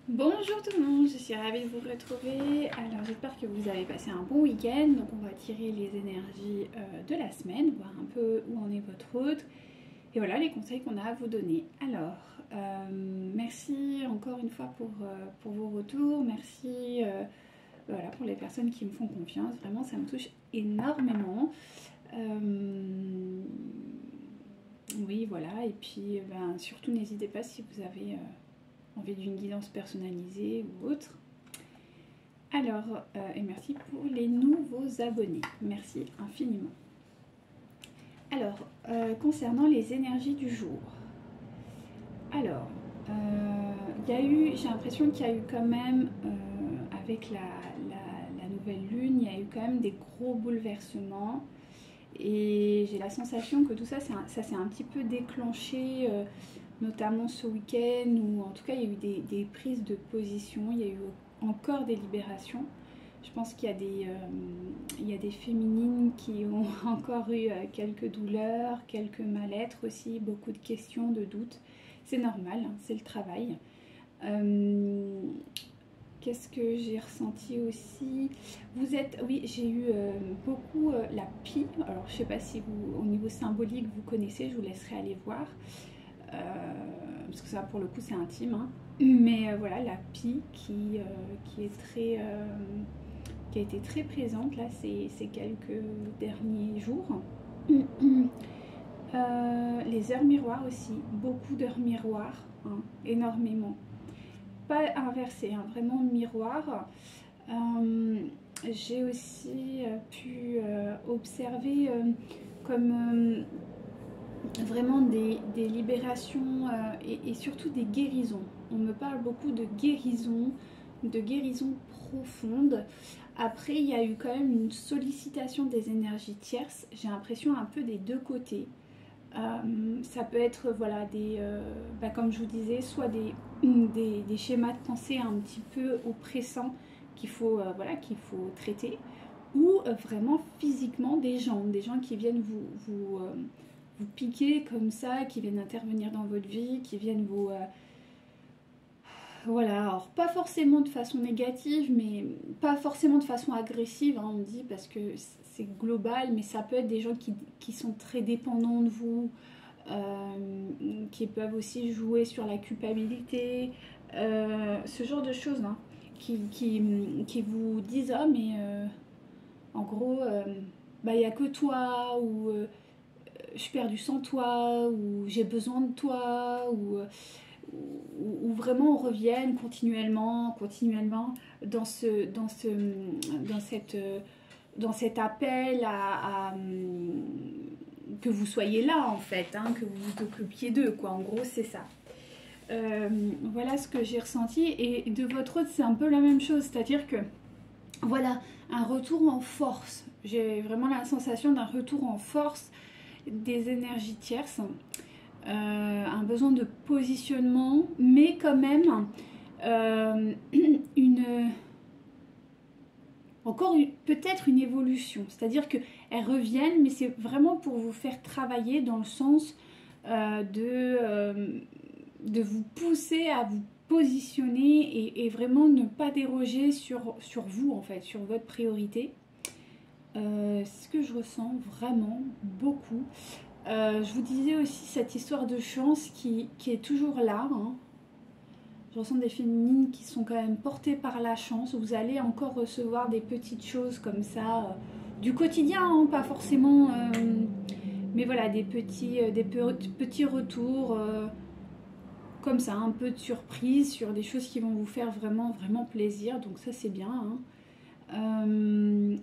Bonjour tout le monde, je suis ravie de vous retrouver. Alors j'espère que vous avez passé un bon week-end. Donc on va tirer les énergies de la semaine, voir un peu où en est votre route. Et voilà les conseils qu'on a à vous donner. Alors merci encore une fois pour vos retours. Merci voilà, pour les personnes qui me font confiance. Vraiment ça me touche énormément. Oui voilà, et puis ben, surtout n'hésitez pas si vous avez envie d'une guidance personnalisée ou autre. Alors, et merci pour les nouveaux abonnés. Merci infiniment. Alors, concernant les énergies du jour. Alors, j'ai l'impression qu'il y a eu quand même, avec la nouvelle lune, il y a eu quand même des gros bouleversements. Et j'ai la sensation que tout ça, ça s'est un petit peu déclenché, notamment ce week-end, où en tout cas il y a eu des prises de position, il y a eu encore des libérations. Je pense il y a des féminines qui ont encore eu quelques douleurs, quelques mal-être aussi, beaucoup de questions, de doutes. C'est normal, hein, c'est le travail. Euh, Qu'est-ce que j'ai ressenti aussi? Oui, j'ai eu beaucoup la pie. Alors, je ne sais pas si vous, au niveau symbolique, vous connaissez, je vous laisserai aller voir. Euh, Parce que ça, pour le coup, c'est intime. Hein. Mais voilà, la pie qui est qui a été très présente là ces quelques derniers jours. Les heures miroirs aussi, beaucoup d'heures miroirs, hein, énormément. Pas inversé, hein, vraiment miroir. Euh, j'ai aussi pu observer comme vraiment des libérations et surtout des guérisons. On me parle beaucoup de guérison profonde. Après, il y a eu quand même une sollicitation des énergies tierces. J'ai l'impression un peu des deux côtés. Ça peut être, voilà, comme je vous disais, soit des schémas de pensée un petit peu oppressants qu'il faut traiter, ou vraiment physiquement des gens qui viennent vous piquer comme ça, qui viennent intervenir dans votre vie, qui viennent voilà, alors pas forcément de façon négative, mais pas forcément de façon agressive, hein, on dit, parce que c'est global, mais ça peut être des gens qui sont très dépendants de vous, qui peuvent aussi jouer sur la culpabilité, ce genre de choses, hein, qui vous disent ah mais en gros bah il n'y a que toi ou je suis perdu sans toi ou j'ai besoin de toi ou vraiment on revienne continuellement dans cette dans cet appel que vous soyez là en fait, hein, que vous vous occupiez d'eux, quoi. En gros, c'est ça. Voilà ce que j'ai ressenti. Et de votre autre, c'est un peu la même chose. C'est-à-dire que, voilà, un retour en force. J'ai vraiment la sensation d'un retour en force des énergies tierces. Un besoin de positionnement, mais quand même une peut-être une évolution, c'est-à-dire qu'elles reviennent, mais c'est vraiment pour vous faire travailler dans le sens de vous pousser à vous positionner et vraiment ne pas déroger sur vous, en fait, sur votre priorité. C'est ce que je ressens vraiment beaucoup. Je vous disais aussi cette histoire de chance qui est toujours là, hein. Je ressens des féminines qui sont quand même portées par la chance. Vous allez encore recevoir des petites choses comme ça, du quotidien, hein, pas forcément, mais voilà, petits retours comme ça, un peu de surprise sur des choses qui vont vous faire vraiment plaisir. Donc ça c'est bien. Hein.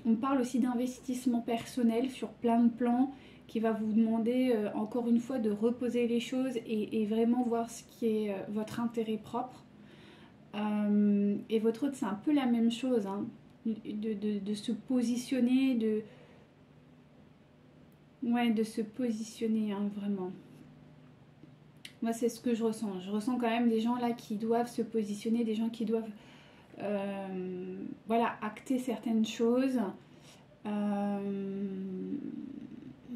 On parle aussi d'investissement personnel sur plein de plans qui va vous demander encore une fois de reposer les choses et vraiment voir ce qui est votre intérêt propre. Et votre autre, c'est un peu la même chose, hein, de se positionner, ouais, de se positionner, hein, vraiment. Moi, c'est ce que je ressens. Je ressens quand même des gens là qui doivent se positionner, des gens qui doivent voilà, acter certaines choses.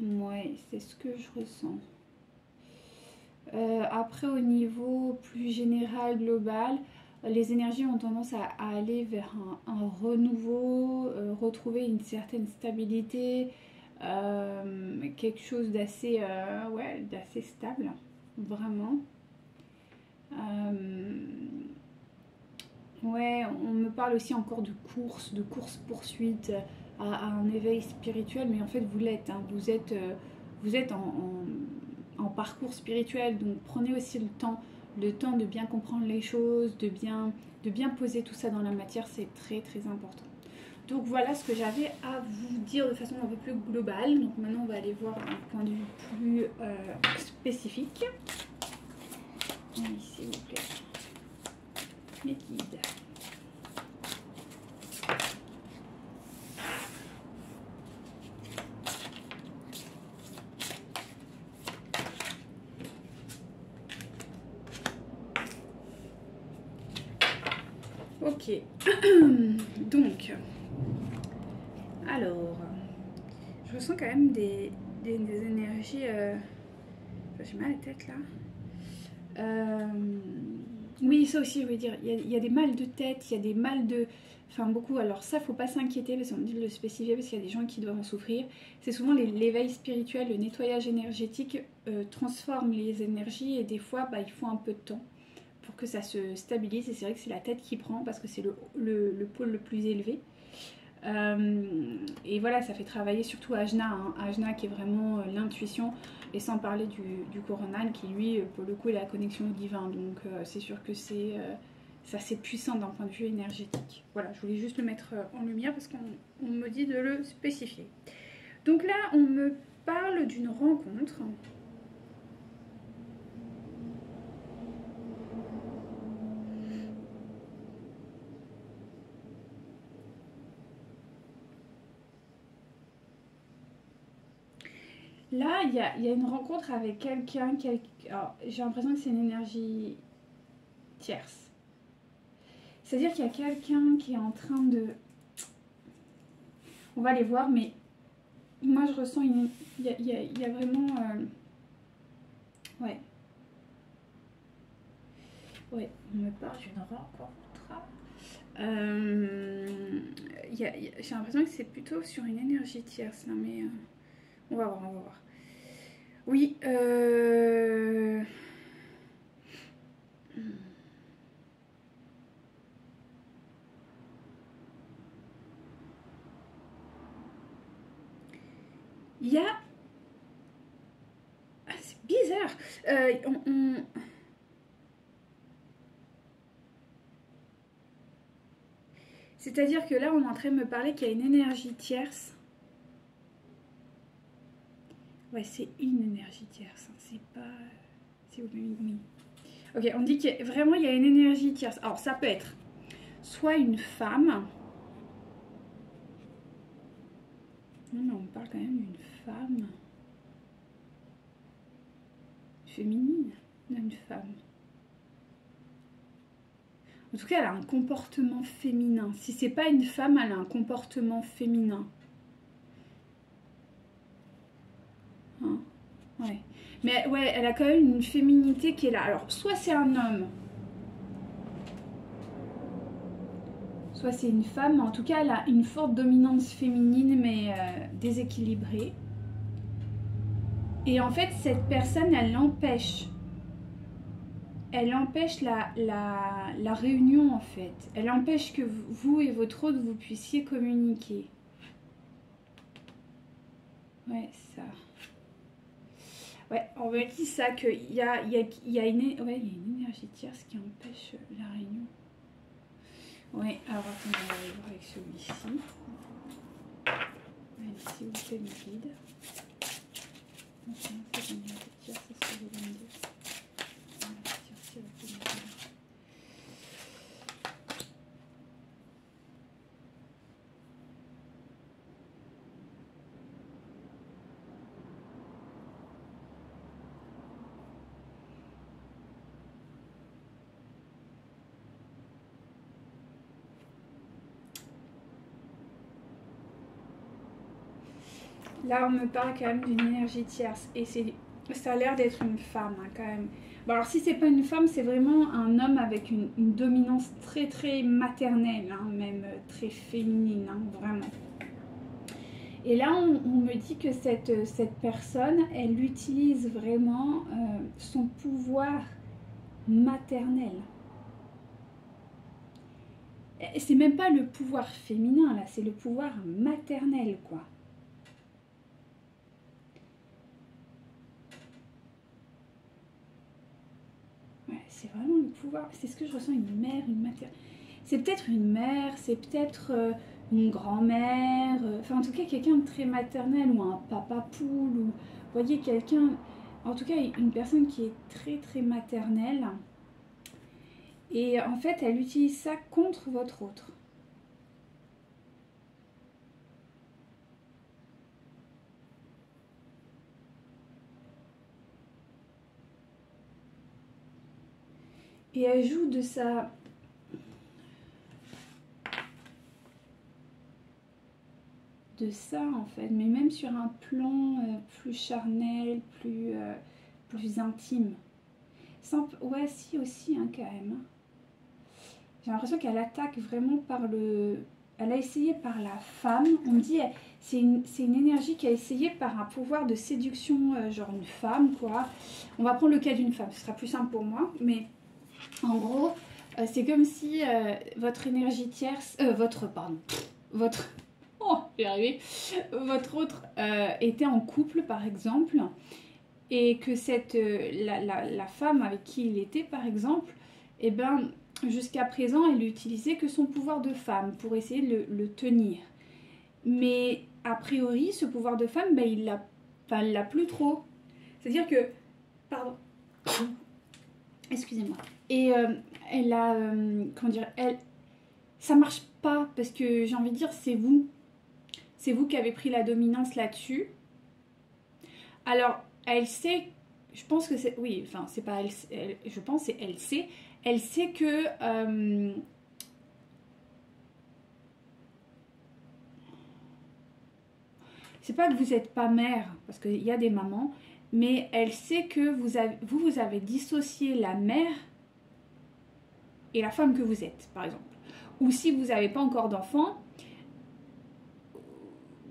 Ouais, c'est ce que je ressens. Après, au niveau plus général, global, les énergies ont tendance à aller vers un renouveau, retrouver une certaine stabilité, quelque chose d'assez ouais, d'assez stable, vraiment. Ouais, on me parle aussi encore de course-poursuite à un éveil spirituel, mais en fait vous l'êtes, hein, vous êtes en parcours spirituel, donc prenez aussi le temps de bien comprendre les choses, de bien poser tout ça dans la matière, c'est très très important. Donc voilà ce que j'avais à vous dire de façon un peu plus globale. Donc maintenant on va aller voir un point de vue plus spécifique. Oui, s'il vous plaît. Les guides. Ok. Donc, alors, je ressens quand même des énergies. J'ai mal à la tête là. Oui, ça aussi, je veux dire, il y a des mal de tête, il y a des mal de... Enfin, beaucoup. Alors ça, faut pas s'inquiéter, parce qu'on me dit de le spécifier, parce qu'il y a des gens qui doivent en souffrir. C'est souvent l'éveil spirituel, le nettoyage énergétique transforme les énergies, et des fois, bah, il faut un peu de temps pour que ça se stabilise. Et c'est vrai que c'est la tête qui prend, parce que c'est le pôle le plus élevé. Et voilà, ça fait travailler surtout Ajna, hein. Ajna qui est vraiment l'intuition, et sans parler du Coronan qui lui, pour le coup, est la connexion au divin. Donc c'est sûr que c'est assez puissant d'un point de vue énergétique. Voilà, je voulais juste le mettre en lumière parce qu'on me dit de le spécifier. Donc là, on me parle d'une rencontre. Là, il y a une rencontre avec quelqu'un. J'ai l'impression que c'est une énergie tierce. C'est-à-dire qu'il y a quelqu'un qui est en train de... On va les voir, mais moi je ressens une... Il y a vraiment... Ouais. Ouais, on me parle d'une rencontre. J'ai l'impression que c'est plutôt sur une énergie tierce, là, mais... on va voir, on va voir. Oui, il y a... Ah, c'est bizarre. C'est-à-dire que là, on est en train de me parler qu'il y a une énergie tierce. Ouais, c'est une énergie tierce. Hein. C'est pas... Si vous m'avez oui. Ok, on dit qu'il y a... vraiment il y a une énergie tierce. Alors, ça peut être soit une femme. Non, mais on parle quand même d'une femme. Féminine. Non, une femme. En tout cas, elle a un comportement féminin. Si c'est pas une femme, elle a un comportement féminin. Hein, ouais. Mais ouais, elle a quand même une féminité qui est là. Alors, soit c'est un homme, soit c'est une femme. Mais en tout cas, elle a une forte dominance féminine, mais déséquilibrée. Et en fait, cette personne, elle empêche la réunion, en fait. Elle empêche que vous et votre hôte, vous puissiez communiquer. Ouais, ça. Ouais, on me dit ça, qu'il y a une énergie tierce qui empêche la réunion. Ouais, alors attendez, on va aller voir avec celui-ci. Allez, s'il vous plaît, mes guides. C'est une énergie tierce, c'est sur le 22. Là, on me parle quand même d'une énergie tierce. Et ça a l'air d'être une femme, hein, quand même. Bon, alors si c'est pas une femme, c'est vraiment un homme avec une dominance très très maternelle, hein, même très féminine, hein, vraiment. Et là, on me dit que cette personne, elle utilise vraiment son pouvoir maternel. C'est même pas le pouvoir féminin, là, c'est le pouvoir maternel, quoi. Ouais, c'est vraiment le pouvoir, c'est ce que je ressens, une mère, une maternelle. C'est peut-être une mère, c'est peut-être une grand-mère, enfin en tout cas quelqu'un de très maternel ou un papa poule, ou vous voyez quelqu'un, en tout cas une personne qui est très très maternelle. Et en fait, elle utilise ça contre votre autre. Et elle joue de ça. De ça en fait, mais même sur un plan plus charnel, plus intime. Ouais, si aussi, hein, quand même. J'ai l'impression qu'elle attaque vraiment par le... Elle a essayé par la femme. On me dit, c'est une énergie qui a essayé par un pouvoir de séduction, genre une femme, quoi. On va prendre le cas d'une femme, ce sera plus simple pour moi. Mais en gros, c'est comme si votre énergie tierce... votre... Oh, j'ai arrivé. Votre autre était en couple, par exemple, et que la femme avec qui il était, par exemple, eh ben, jusqu'à présent, elle n'utilisait que son pouvoir de femme pour essayer de le tenir. Mais a priori, ce pouvoir de femme, ben, il l'a plus trop. C'est-à-dire que... Pardon. Excusez-moi. Et elle a... comment dire, ça marche pas, parce que j'ai envie de dire, c'est vous. C'est vous qui avez pris la dominance là-dessus. Alors, elle sait... Je pense que c'est... Oui, enfin, c'est pas elle... Je pense c'est elle sait. Elle sait que... c'est pas que vous n'êtes pas mère, parce qu'il y a des mamans, mais elle sait que vous avez dissocié la mère et la femme que vous êtes, par exemple. Ou si vous n'avez pas encore d'enfant,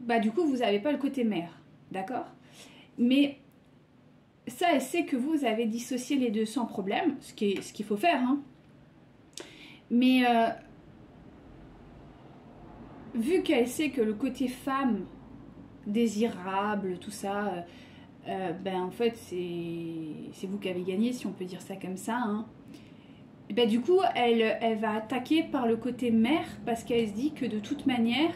bah du coup, vous n'avez pas le côté mère, d'accord? Mais ça, elle sait que vous avez dissocié les deux sans problème, ce qu'il faut faire, hein. Mais vu qu'elle sait que le côté femme désirable, tout ça, ben en fait c'est vous qui avez gagné, si on peut dire ça comme ça, hein. Ben, du coup elle va attaquer par le côté mère, parce qu'elle se dit que de toute manière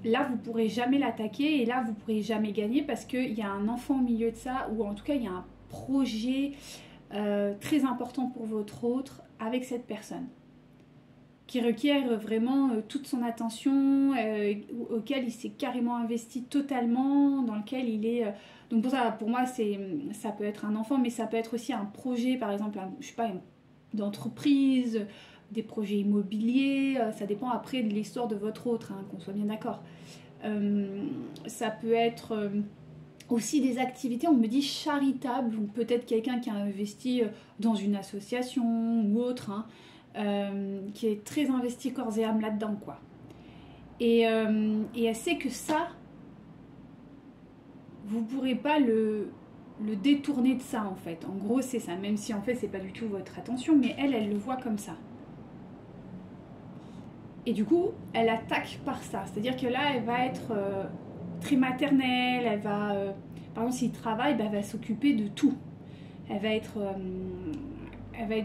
là vous pourrez jamais l'attaquer, et là vous pourrez jamais gagner, parce qu'il y a un enfant au milieu de ça, ou en tout cas il y a un projet très important pour votre autre avec cette personne, qui requiert vraiment toute son attention, auquel il s'est carrément investi totalement, dans lequel il est... donc pour ça, pour moi, ça peut être un enfant, mais ça peut être aussi un projet, par exemple, je sais pas, d'entreprise, des projets immobiliers, ça dépend après de l'histoire de votre autre, hein, qu'on soit bien d'accord. Ça peut être aussi des activités, on me dit charitables, ou peut-être quelqu'un qui a investi dans une association ou autre, hein, qui est très investi corps et âme là-dedans, quoi. Et elle sait que ça, vous pourrez pas le détourner de ça, en fait. En gros, c'est ça, même si en fait c'est pas du tout votre attention, mais elle le voit comme ça. Et du coup, elle attaque par ça, c'est-à-dire que là, elle va être très maternelle, elle va, par exemple, s'il travaille, ben, elle va s'occuper de tout. Elle va être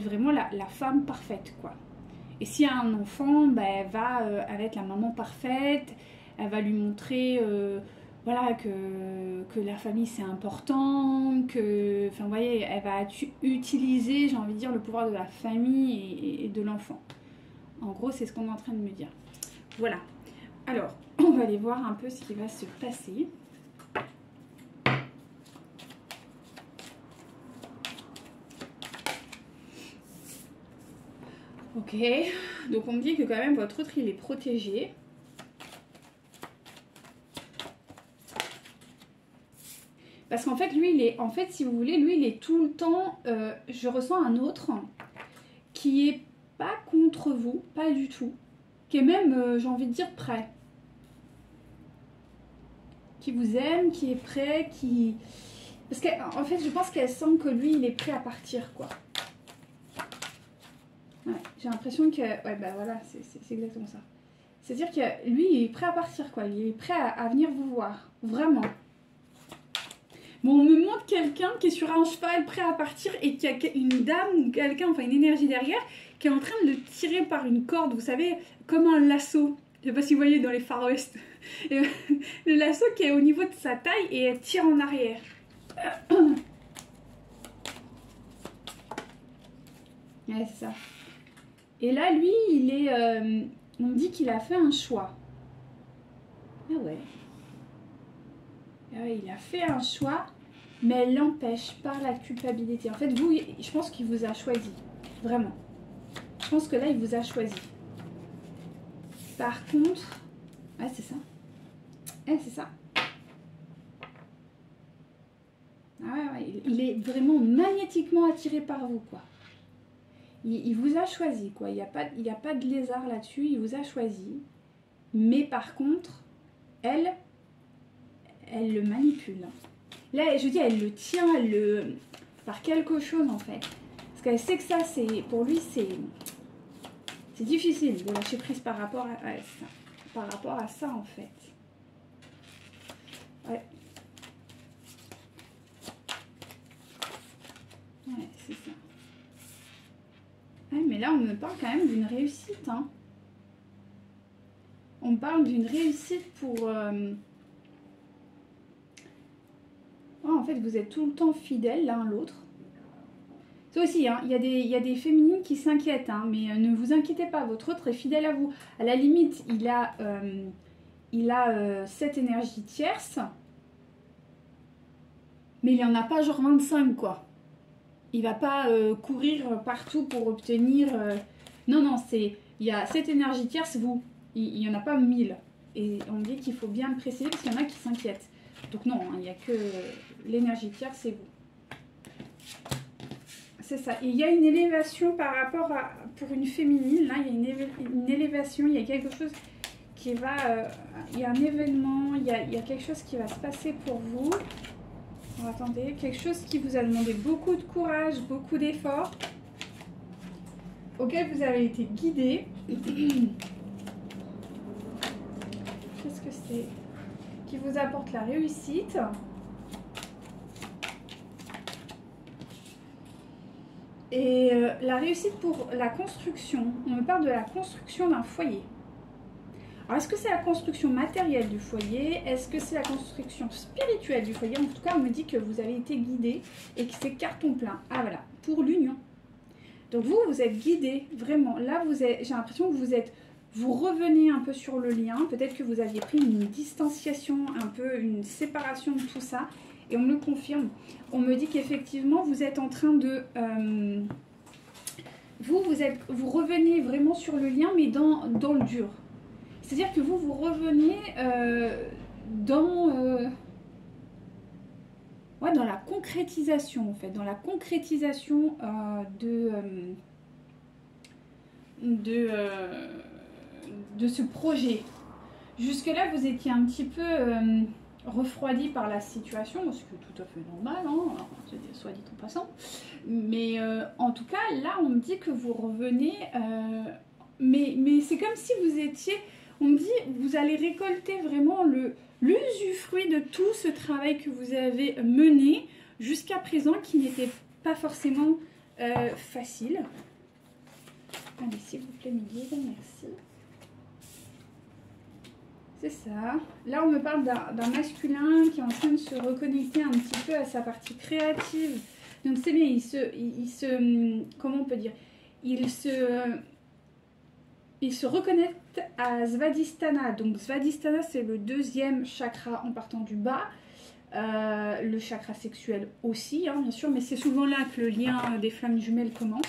vraiment la femme parfaite, quoi. Et s'il y a un enfant, ben, elle va être la maman parfaite, elle va lui montrer voilà, que la famille c'est important, que, enfin, vous voyez, elle va utiliser, j'ai envie de dire, le pouvoir de la famille et de l'enfant. En gros, c'est ce qu'on est en train de me dire. Voilà. Alors, on va aller voir un peu ce qui va se passer. Ok, donc on me dit que quand même votre autre il est protégé. Parce qu'en fait, lui, il est, en fait, si vous voulez, lui, il est tout le temps, je ressens un autre qui est pas contre vous, pas du tout, qui est même, j'ai envie de dire, prêt. Qui vous aime, qui est prêt, qui... Parce qu'en fait, je pense qu'elle sent que lui, il est prêt à partir, quoi. Ouais, j'ai l'impression que... Ouais, bah voilà, c'est exactement ça. C'est-à-dire que lui, il est prêt à partir, quoi. Il est prêt à venir vous voir. Vraiment. Bon, on me montre quelqu'un qui est sur un cheval, prêt à partir, et qui a une dame ou quelqu'un, enfin une énergie derrière, qui est en train de le tirer par une corde, vous savez, comme un lasso. Je sais pas si vous voyez dans les Far West. Et le lasso qui est au niveau de sa taille et elle tire en arrière. Ouais, c'est ça. Et là, lui, il est... on dit qu'il a fait un choix. Ah ouais. Ah ouais, il a fait un choix, mais elle l'empêche par la culpabilité. En fait, vous, je pense qu'il vous a choisi. Vraiment. Je pense que là, il vous a choisi. Par contre... Ouais, c'est ça. Ouais, c'est ça. Ah ouais, il est vraiment magnétiquement attiré par vous, quoi. Il vous a choisi, quoi. Il n'y a pas de lézard là-dessus. Il vous a choisi. Mais par contre, elle le manipule. Là, je dis, elle le tient, par quelque chose, en fait. Parce qu'elle sait que ça, pour lui, c'est difficile de lâcher prise par rapport à ça. Par rapport à ça, en fait. Ouais. Ouais, c'est ça. Ouais, mais là, on me parle quand même d'une réussite, hein. On parle d'une réussite pour... Oh, en fait, vous êtes tout le temps fidèles l'un à l'autre. Ça aussi, hein, il y a des féminines qui s'inquiètent, hein, mais ne vous inquiétez pas, votre autre est fidèle à vous. À la limite, il a cette énergie tierce, mais il n'y en a pas genre 25, quoi. Il va pas courir partout pour obtenir... Non, non, il y a cette énergie tierce, vous. Il n'y en a pas 1000. Et on dit qu'il faut bien le préciser parce qu'il y en a qui s'inquiètent. Donc non, il n'y a que l'énergie tierce, c'est vous. C'est ça. Et il y a une élévation par rapport à... Pour une féminine, là, il y a une élévation, il y a quelque chose qui va... il y a un événement, il y a quelque chose qui va se passer pour vous. Alors, attendez, quelque chose qui vous a demandé beaucoup de courage, beaucoup d'efforts, auquel vous avez été guidé. Qu'est-ce que c'est? Qui vous apporte la réussite. Et la réussite pour la construction. On me parle de la construction d'un foyer. Alors, est-ce que c'est la construction matérielle du foyer? Est-ce que c'est la construction spirituelle du foyer? En tout cas, on me dit que vous avez été guidé et que c'est carton plein. Ah voilà, pour l'union. Donc vous êtes guidé, vraiment. Là, j'ai l'impression que vous revenez un peu sur le lien. Peut-être que vous aviez pris une distanciation, un peu une séparation de tout ça. Et on me le confirme. On me dit qu'effectivement, vous êtes en train de... vous revenez vraiment sur le lien, mais dans le dur. C'est-à-dire que vous revenez dans la concrétisation, en fait. Dans la concrétisation de ce projet. Jusque-là, vous étiez un petit peu refroidi par la situation, ce qui est tout à fait normal, hein, soit dit en passant. Mais en tout cas, là, on me dit que vous revenez... mais c'est comme si vous étiez... On me dit, vous allez récolter vraiment l'usufruit de tout ce travail que vous avez mené jusqu'à présent, qui n'était pas forcément facile. Allez, s'il vous plaît, mes guides, merci. C'est ça. Là, on me parle d'un masculin qui est en train de se reconnecter un petit peu à sa partie créative. Donc, c'est bien, il se... Comment on peut dire? Il se reconnecte à Svadhisthana. Donc, Svadhisthana, c'est le deuxième chakra en partant du bas. Le chakra sexuel aussi, hein, bien sûr. Mais c'est souvent là que le lien des flammes jumelles commence.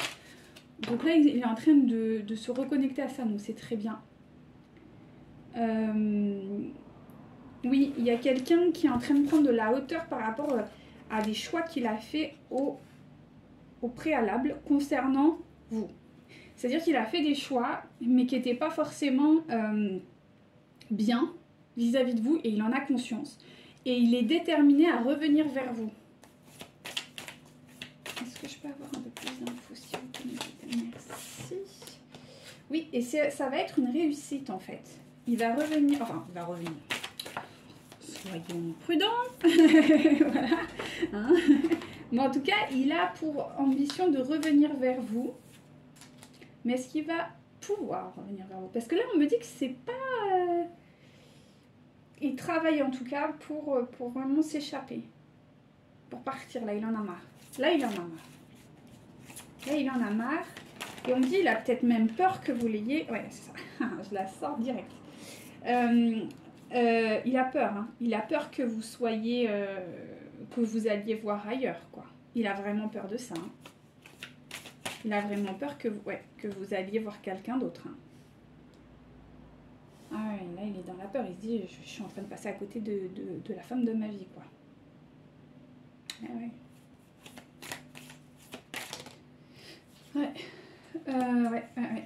Donc là, il est en train de se reconnecter à ça. Donc, c'est très bien. Oui, il y a quelqu'un qui est en train de prendre de la hauteur par rapport à des choix qu'il a fait au préalable concernant vous. C'est-à-dire qu'il a fait des choix, mais qui n'étaient pas forcément bien vis-à-vis de vous, et il en a conscience. Et il est déterminé à revenir vers vous. Est-ce que je peux avoir un peu plus d'infos s'il vous plaît? Merci. Oui, et ça va être une réussite en fait. Il va revenir, enfin, il va revenir. Soyons prudents. Voilà. Hein, mais en tout cas, il a pour ambition de revenir vers vous. Mais est-ce qu'il va pouvoir revenir vers vous? Parce que là, on me dit que c'est pas... Il travaille en tout cas pour vraiment s'échapper. Pour partir, là, il en a marre. Là, il en a marre. Là, il en a marre. Et on me dit, il a peut-être même peur que vous l'ayez... Ouais, c'est ça. Je la sors direct. Il a peur. Hein. Il a peur que vous soyez... que vous alliez voir ailleurs, quoi. Il a vraiment peur de ça. Hein. Il a vraiment peur que vous alliez voir quelqu'un d'autre. Hein. Ah ouais, là, il est dans la peur. Il se dit, je suis en train de passer à côté de la femme de ma vie, quoi. Ah ouais. Ouais.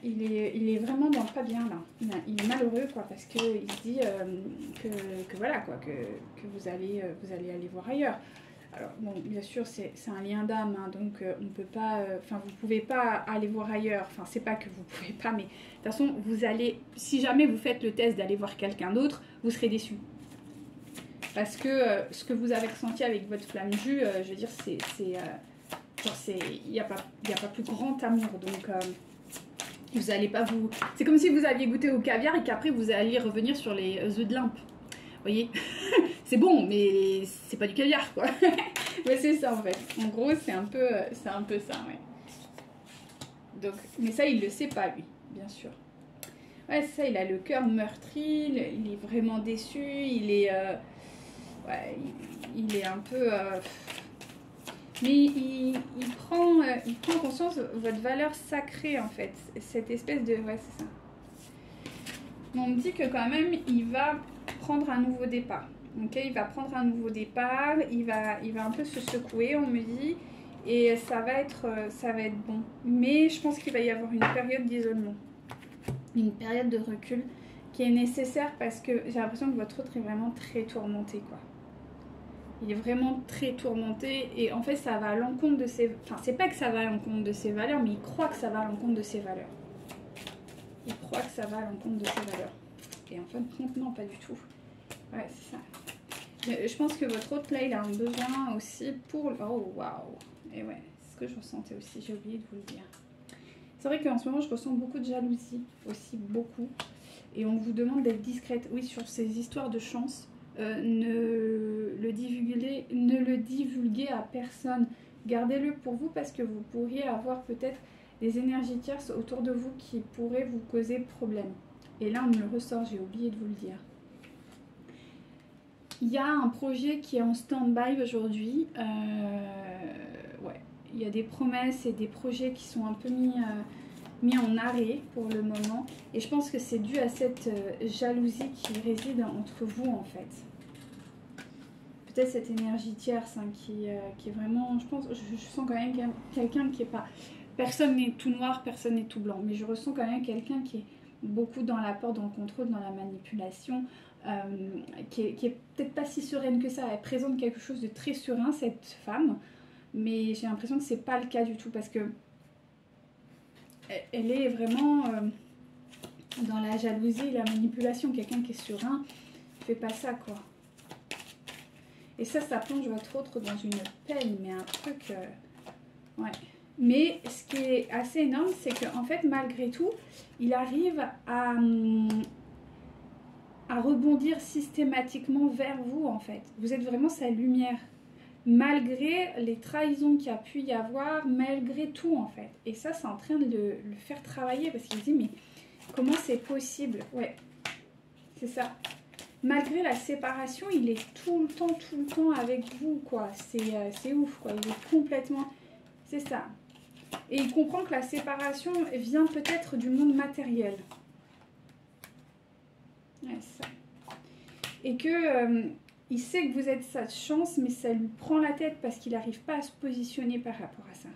Il est vraiment dans le pas bien, là. Il est malheureux, quoi, parce qu'il se dit que voilà, quoi, que vous allez aller voir ailleurs. Alors, bon, bien sûr, c'est un lien d'âme, hein, donc on peut pas... Enfin, vous pouvez pas aller voir ailleurs. Enfin, c'est pas que vous pouvez pas, mais de toute façon, vous allez... Si jamais vous faites le test d'aller voir quelqu'un d'autre, vous serez déçu. Parce que ce que vous avez ressenti avec votre flamme jus, je veux dire, il n'y a pas plus grand amour. Donc, vous allez pas vous... C'est comme si vous aviez goûté au caviar et qu'après, vous alliez revenir sur les œufs de Limpe. Vous voyez, c'est bon, mais c'est pas du caviar, quoi. Ouais, c'est ça, en fait. En gros, c'est un peu ça, ouais. Donc, mais ça, il le sait pas, lui, bien sûr. Ouais, c'est ça, il a le cœur meurtri, il est vraiment déçu, il est... ouais, il est un peu... mais il prend conscience de votre valeur sacrée, en fait. Cette espèce de... Ouais, c'est ça. On me dit que quand même, il va prendre un nouveau départ. Ok, il va prendre un nouveau départ, il va un peu se secouer, on me dit, et ça va être bon. Mais je pense qu'il va y avoir une période d'isolement, une période de recul qui est nécessaire parce que j'ai l'impression que votre autre est vraiment très tourmenté, quoi. Il est vraiment très tourmenté et en fait ça va à l'encontre de ses... Enfin, c'est pas que ça va à l'encontre de ses valeurs, mais il croit que ça va à l'encontre de ses valeurs. Il croit que ça va à l'encontre de ses valeurs. Et en fin de compte, non, pas du tout. Ouais, c'est ça. Je pense que votre autre, là, il a un besoin aussi pour... Oh, waouh. Et ouais, c'est ce que je ressentais aussi. J'ai oublié de vous le dire. C'est vrai qu'en ce moment, je ressens beaucoup de jalousie. Aussi, beaucoup. Et on vous demande d'être discrète. Oui, sur ces histoires de chance, ne le divulguez à personne. Gardez-le pour vous parce que vous pourriez avoir peut-être des énergies tierces autour de vous qui pourraient vous causer problème. Et là, on me le ressort, j'ai oublié de vous le dire. Il y a un projet qui est en stand-by aujourd'hui. Ouais, il y a des promesses et des projets qui sont un peu mis en arrêt pour le moment. Et je pense que c'est dû à cette jalousie qui réside entre vous, en fait. Peut-être cette énergie tierce hein, qui est vraiment... Je sens quand même quelqu'un qui est pas... Personne n'est tout noir, personne n'est tout blanc. Mais je ressens quand même quelqu'un qui est beaucoup dans l'apport, dans le contrôle, dans la manipulation, qui est peut-être pas si sereine que ça. Elle présente quelque chose de très serein, cette femme, mais j'ai l'impression que c'est pas le cas du tout parce que elle est vraiment dans la jalousie et la manipulation. Quelqu'un qui est serein fait pas ça, quoi. Et ça plonge votre autre dans une peine, mais un truc... ouais. Mais ce qui est assez énorme, c'est qu'en fait, malgré tout, il arrive à rebondir systématiquement vers vous, en fait. Vous êtes vraiment sa lumière. Malgré les trahisons qu'il y a pu y avoir, malgré tout, en fait. Et ça, c'est en train de le faire travailler, parce qu'il se dit, mais comment c'est possible? Ouais, c'est ça. Malgré la séparation, il est tout le temps avec vous, quoi. C'est ouf, quoi. Il est complètement... C'est ça. Et il comprend que la séparation vient peut-être du monde matériel. Ouais, ça. et que il sait que vous êtes sa chance, mais ça lui prend la tête parce qu'il n'arrive pas à se positionner par rapport à ça.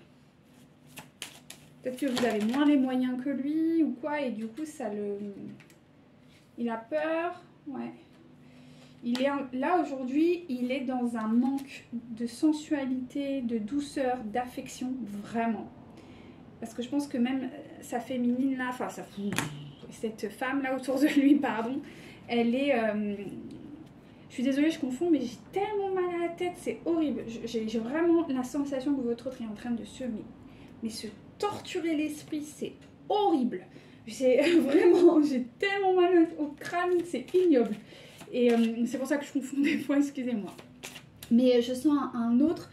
Peut-être que vous avez moins les moyens que lui ou quoi, et du coup, ça le... Il a peur, ouais. Il est là aujourd'hui, il est dans un manque de sensualité, de douceur, d'affection, vraiment. Parce que je pense que même sa féminine là, enfin cette femme là autour de lui, pardon, elle est... je suis désolée, je confonds, mais j'ai tellement mal à la tête, c'est horrible. J'ai vraiment la sensation que votre autre est en train de mais se torturer l'esprit, c'est horrible. Vraiment, j'ai tellement mal au crâne, c'est ignoble. Et c'est pour ça que je confonds des fois, excusez-moi. Mais je sens un autre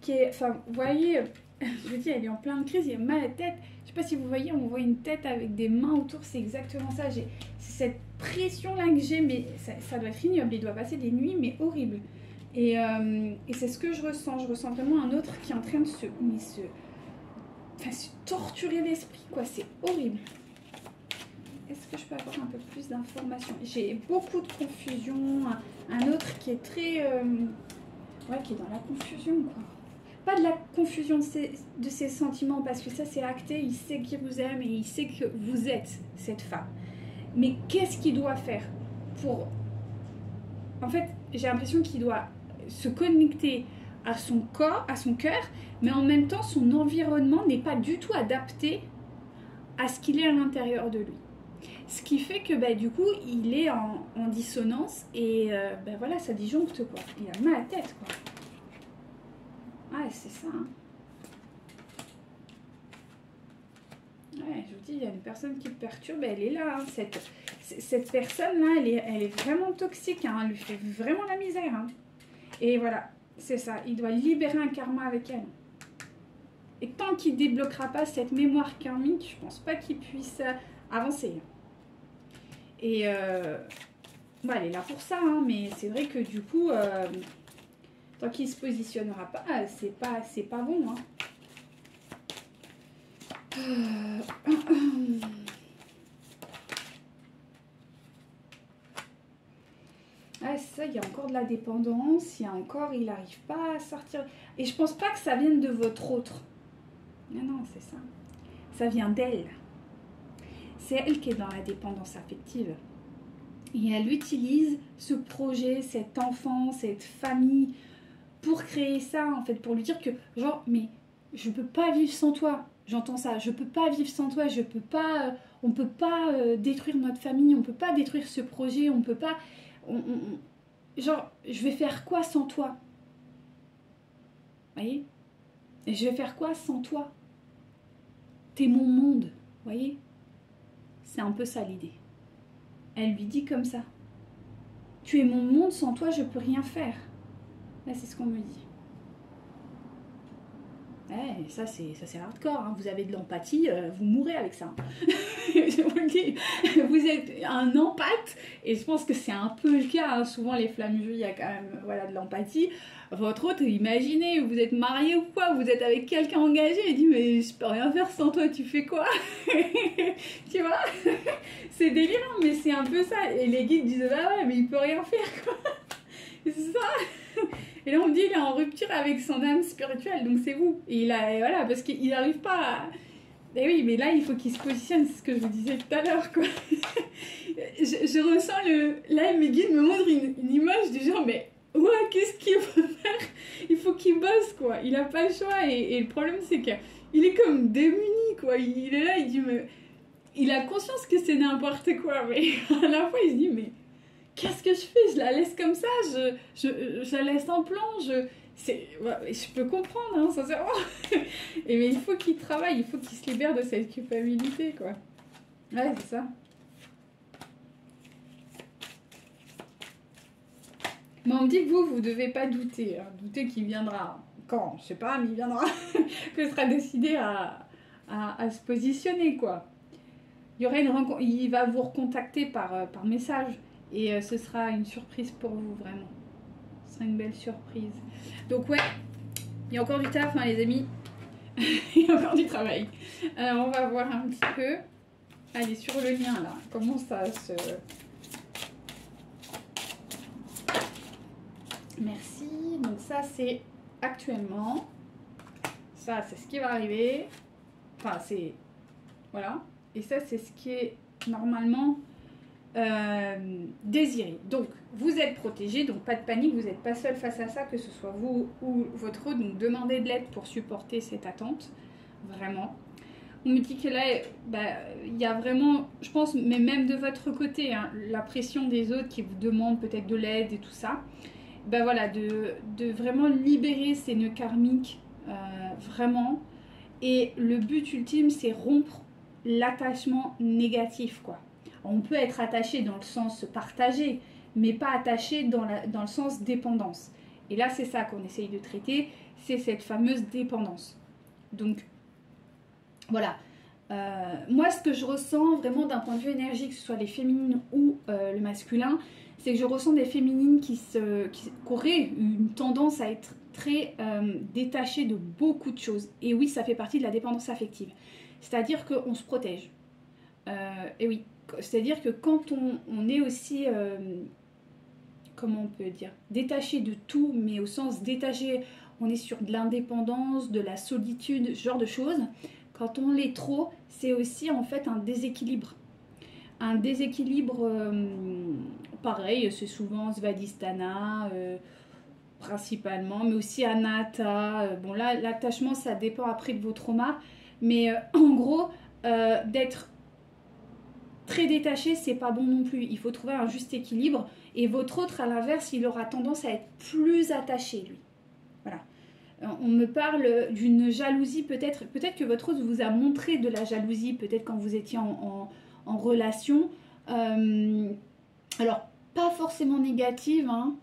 qui est... Enfin, vous voyez, je vous dis, elle est en pleine crise, il a mal à la tête. Je sais pas si vous voyez, on voit une tête avec des mains autour, c'est exactement ça. C'est cette pression-là que j'ai, mais ça doit être ignoble. Il doit passer des nuits, mais horribles. Et c'est ce que je ressens. Je ressens vraiment un autre qui est en train de se torturer l'esprit, quoi. C'est horrible. Est-ce que je peux avoir un peu plus d'informations? J'ai beaucoup de confusion. Un autre qui est très... ouais, qui est dans la confusion, quoi. Pas de la confusion de ses sentiments, parce que ça, c'est acté. Il sait qu'il vous aime et il sait que vous êtes cette femme. Mais qu'est-ce qu'il doit faire pour... En fait, j'ai l'impression qu'il doit se connecter à son corps, à son cœur, mais en même temps, son environnement n'est pas du tout adapté à ce qu'il est à l'intérieur de lui. Ce qui fait que bah, du coup, il est en dissonance et bah, voilà, ça disjoncte, quoi. Il a mal à la tête, quoi. Ah, c'est ça. Hein. Ouais, je vous dis, il y a une personne qui le perturbe, elle est là. Hein. Cette personne-là, elle est vraiment toxique. Hein. Elle lui fait vraiment la misère. Hein. Et voilà, c'est ça. Il doit libérer un karma avec elle. Et tant qu'il ne débloquera pas cette mémoire karmique, je ne pense pas qu'il puisse avancer. Et bah, elle est là pour ça, hein, mais c'est vrai que du coup, tant qu'il ne se positionnera pas, c'est pas bon. Hein. Ah, ça, il y a encore de la dépendance, il y a encore, il n'arrive pas à sortir. Et je pense pas que ça vienne de votre autre. Non, non, c'est ça. Ça vient d'elle. C'est elle qui est dans la dépendance affective. Et elle utilise ce projet, cet enfant, cette famille pour créer ça, en fait, pour lui dire que, genre, mais je peux pas vivre sans toi. J'entends ça, je peux pas vivre sans toi, je peux pas, on peut pas détruire notre famille, on peut pas détruire ce projet, on peut pas, genre, je vais faire quoi sans toi? Vous voyez? Et je vais faire quoi sans toi? T'es mon monde, voyez? C'est un peu ça l'idée. Elle lui dit comme ça. Tu es mon monde, sans toi je peux rien faire. Là c'est ce qu'on me dit. Ouais, ça c'est hardcore, hein. Vous avez de l'empathie, vous mourrez avec ça. Je vous le dis, vous êtes un empathe, et je pense que c'est un peu le cas, hein. Souvent les flammes juives, il y a quand même voilà, de l'empathie. Votre autre, imaginez, vous êtes marié ou quoi, vous êtes avec quelqu'un engagé, et dit mais je peux rien faire sans toi, tu fais quoi? Tu vois? C'est délirant, mais c'est un peu ça. Et les guides disent ah ouais, mais il peut rien faire, quoi. C'est ça. Et là on me dit il est en rupture avec son âme spirituelle, donc c'est vous. Et voilà, parce qu'il n'arrive pas à... Et oui, mais là il faut qu'il se positionne, c'est ce que je vous disais tout à l'heure, quoi. je ressens là mes guides me montrent une image du genre mais ouais, qu'est-ce qu'il faut faire? Il faut qu'il bosse, quoi. Il n'a pas le choix. Et le problème, c'est qu'il est comme démuni, quoi. Il est là, il dit, mais... Il a conscience que c'est n'importe quoi. Mais à la fois, il se dit, mais qu'est-ce que je fais? Je la laisse comme ça. Je la laisse en plan. Je peux comprendre, hein, sincèrement. Mais il faut qu'il travaille. Il faut qu'il se libère de cette culpabilité, quoi. Ouais, c'est ça. Mais on me dit que vous devez pas douter. Hein. Douter qu'il viendra. Quand? Je sais pas, mais il viendra. Que sera décidé à se positionner, quoi. Il y aura une rencontre. Il va vous recontacter par message. Et ce sera une surprise pour vous, vraiment. Ce sera une belle surprise. Donc, ouais. Il y a encore du taf, hein, les amis. Il y a encore du travail. Alors, on va voir un petit peu. Allez, sur le lien, là. Comment ça se... Merci. Donc ça, c'est actuellement. Ça, c'est ce qui va arriver. Enfin, c'est... Voilà. Et ça, c'est ce qui est normalement désiré. Donc, vous êtes protégé, donc pas de panique, vous n'êtes pas seul face à ça, que ce soit vous ou votre autre. Donc, demandez de l'aide pour supporter cette attente. Vraiment. On me dit que là, il y a vraiment, je pense, mais même de votre côté, hein, la pression des autres qui vous demandent peut-être de l'aide et tout ça. Voilà, de vraiment libérer ces nœuds karmiques, vraiment. Et le but ultime, c'est rompre l'attachement négatif, quoi. On peut être attaché dans le sens partagé, mais pas attaché dans le sens dépendance. Et là, c'est ça qu'on essaye de traiter, c'est cette fameuse dépendance. Donc, voilà. Moi, ce que je ressens vraiment d'un point de vue énergique, que ce soit les féminines ou le masculin, c'est que je ressens des féminines qui auraient une tendance à être très détachées de beaucoup de choses. Et oui, ça fait partie de la dépendance affective. C'est-à-dire qu'on se protège. Et oui, c'est-à-dire que quand on est aussi, comment on peut dire, détaché de tout, mais au sens détaché, on est sur de l'indépendance, de la solitude, ce genre de choses. Quand on l'est trop, c'est aussi en fait un déséquilibre. Un déséquilibre, pareil, c'est souvent Svadhisthana, principalement, mais aussi Anatta. Bon là, l'attachement, ça dépend après de vos traumas. Mais en gros, d'être très détaché, c'est pas bon non plus. Il faut trouver un juste équilibre. Et votre autre, à l'inverse, il aura tendance à être plus attaché, lui. Voilà. On me parle d'une jalousie, peut-être que votre autre vous a montré de la jalousie, peut-être quand vous étiez en relation. Alors, pas forcément négative, hein.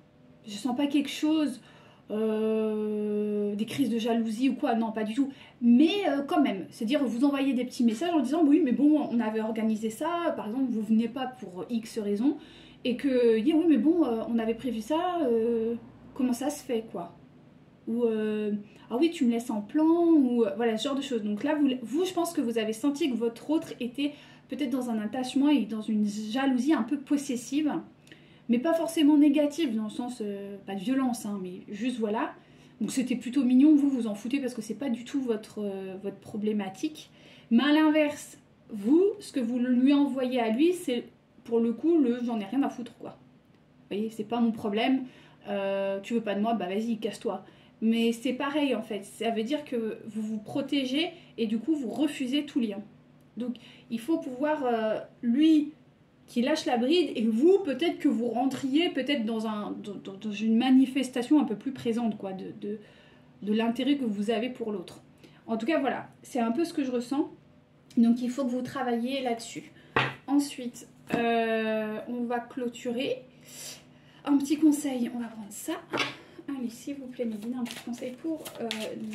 Je sens pas quelque chose, des crises de jalousie ou quoi, non, pas du tout. Mais quand même, c'est-à-dire vous envoyez des petits messages en disant oui, mais bon, on avait organisé ça, par exemple, vous venez pas pour X raison, et que dit oui, mais bon, on avait prévu ça, comment ça se fait, quoi. Ou ah oui, tu me laisses en plan, ou voilà, ce genre de choses. Donc là, vous, je pense que vous avez senti que votre autre était peut-être dans un attachement et dans une jalousie un peu possessive, mais pas forcément négative, dans le sens, pas de violence, hein, mais juste voilà. Donc c'était plutôt mignon, vous vous en foutez parce que c'est pas du tout votre problématique. Mais à l'inverse, vous, ce que vous lui envoyez à lui, c'est pour le coup le j'en ai rien à foutre, quoi. Vous voyez, c'est pas mon problème, tu veux pas de moi, bah vas-y, casse-toi. Mais c'est pareil en fait, ça veut dire que vous vous protégez et du coup vous refusez tout lien. Donc il faut pouvoir, lui, qui lâche la bride et vous, peut-être que vous rentriez peut-être dans une manifestation un peu plus présente, quoi, de l'intérêt que vous avez pour l'autre. En tout cas, voilà, c'est un peu ce que je ressens. Donc il faut que vous travailliez là-dessus. Ensuite, on va clôturer. Un petit conseil, on va prendre ça. Allez, s'il vous plaît, Médine, un petit conseil pour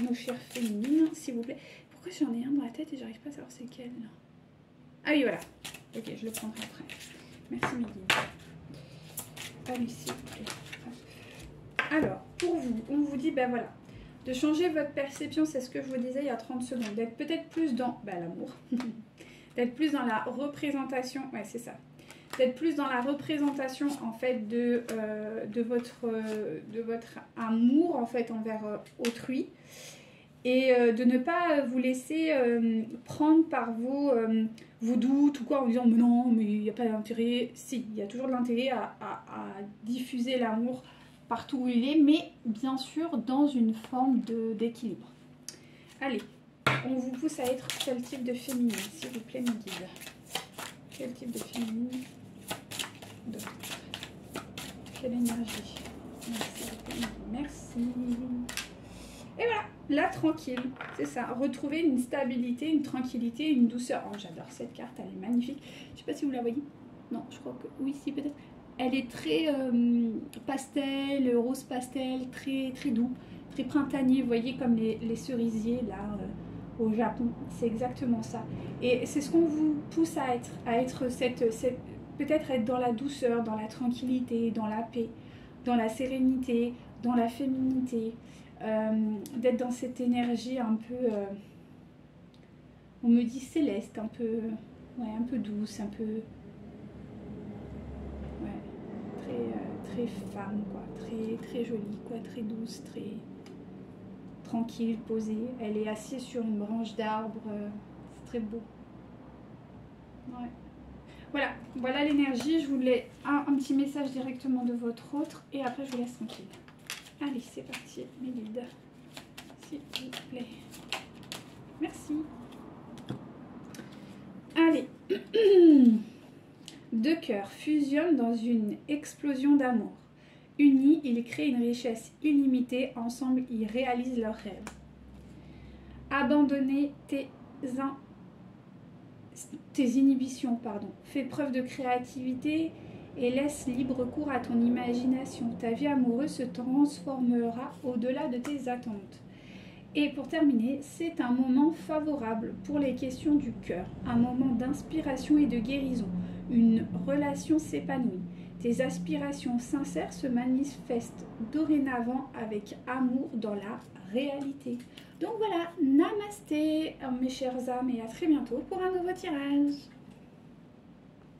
nos chères féminines, s'il vous plaît. Pourquoi j'en ai un dans la tête et j'arrive pas à savoir c'est lequel là. Ah oui, voilà. Ok, je le prendrai après. Merci, Médine. Allez, s'il vous plaît. Alors, pour vous, on vous dit, ben voilà, de changer votre perception, c'est ce que je vous disais il y a 30 secondes, d'être peut-être plus dans l'amour, d'être plus dans la représentation, ouais, c'est ça. D'être plus dans la représentation en fait de votre amour en fait envers autrui et de ne pas vous laisser prendre par vos doutes ou quoi en disant mais non mais il n'y a pas d'intérêt. Si, il y a toujours de l'intérêt à diffuser l'amour partout où il est, mais bien sûr dans une forme d'équilibre. Allez, on vous pousse à être quel type de féminine, s'il vous plaît, mes guides. Quel type de féminine? D'autres. Quelle énergie? Merci. Et voilà, là tranquille, c'est ça. Retrouver une stabilité, une tranquillité, une douceur. Oh, j'adore cette carte, elle est magnifique. Je sais pas si vous la voyez. Non, je crois que oui, si peut-être. Elle est très pastel, rose pastel, très très doux, très printanier. Vous voyez comme les cerisiers là au Japon. C'est exactement ça. Et c'est ce qu'on vous pousse à être peut-être être dans la douceur, dans la tranquillité, dans la paix, dans la sérénité, dans la féminité, d'être dans cette énergie un peu, on me dit céleste, un peu, ouais, un peu douce, un peu, ouais, très très femme, quoi, très jolie, quoi, très douce, très tranquille, posée. Elle est assise sur une branche d'arbre, c'est très beau. Ouais. Voilà, voilà l'énergie. Je voulais un petit message directement de votre autre et après je vous laisse tranquille. Allez, c'est parti, mes guides, s'il vous plaît. Merci. Allez. Deux cœurs fusionnent dans une explosion d'amour. Unis, ils créent une richesse illimitée. Ensemble, ils réalisent leurs rêves. Abandonner tes inhibitions, pardon. Fais preuve de créativité et laisse libre cours à ton imagination. Ta vie amoureuse se transformera au-delà de tes attentes. Et pour terminer, c'est un moment favorable pour les questions du cœur, un moment d'inspiration et de guérison. Une relation s'épanouit. Tes aspirations sincères se manifestent dorénavant avec amour dans la réalité. Donc voilà, namasté mes chères âmes et à très bientôt pour un nouveau tirage.